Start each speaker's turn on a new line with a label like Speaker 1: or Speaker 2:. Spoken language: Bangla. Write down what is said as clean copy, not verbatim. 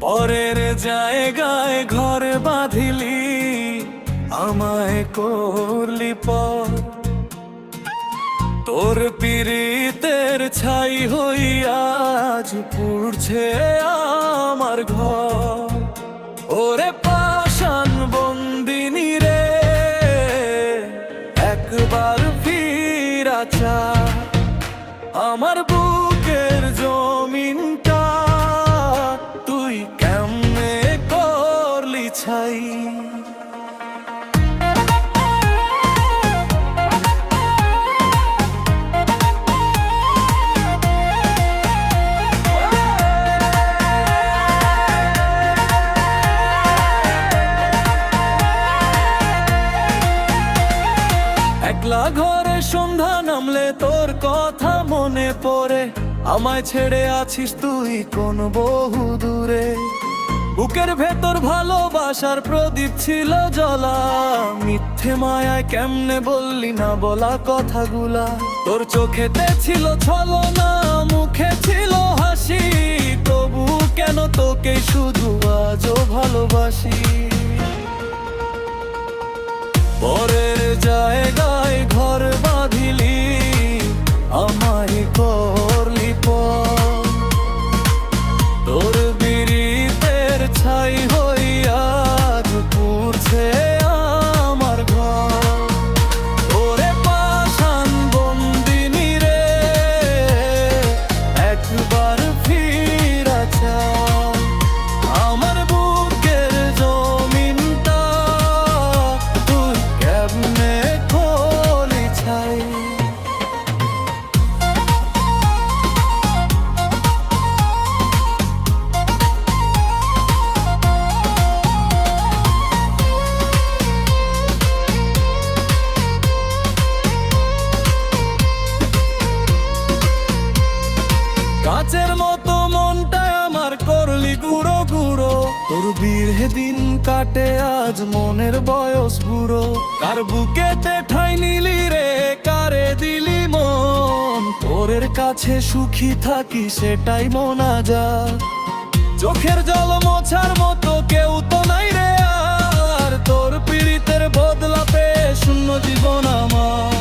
Speaker 1: পরের জায়গায় ঘর বাঁধিলি, আমায় করলি পর। তোর পীড়িতের ছাই হইয়া আজ পুড়ছে আমার ঘর। ওরে পাষাণ বন্দিনী রে, একবার ফিরা চা। আমার বুকের জমিনটা তুই কেমনে করলি ছাই। একলা ঘরে সন্ধ্যা নামলে তোর কথা মনে পড়ে, আমায় ছেড়ে আছিস তুই কোন বহু দূরে। বুকের ভেতর ভালোবাসার প্রদীপ ছিল জ্বলা, মিথ্যে মায়ায় কেমনে বললি না বলা কথাগুলা। তোর চোখেতে ছিল ছলনা, মুখে ছিল হাসি, তবু কেন তোকে শুধু আজও ভালোবাসি। পরের জায়গায় ঘর বাঁধিলি, আমায় করলি পর। তোর পীড়িতের ছাই হইয়া আজ পুড়ছে আমার ঘর। ওরে পাষাণ বন্দিনী রে, একবার ফিরা চা। আমার বুকের জমিনটা তুই কেমনে করলি ছাই। কাচের মতো মনটা আমার করলি গুঁড়ো গুঁড়ো। তোর বিরহে দিন কাটে আজ মনের বয়স বুড়ো। কার বুকেতে ঠাই নিলি রে, কারে দিলি মন। তোরের কাছে সুখী থাকি সেটাই মোনাজাত। চোখের জল মোছার মতো কেউ তো নাই রে আর, তোর পীড়িতের বদলা পেয়ে শূন্য জীবন আমার।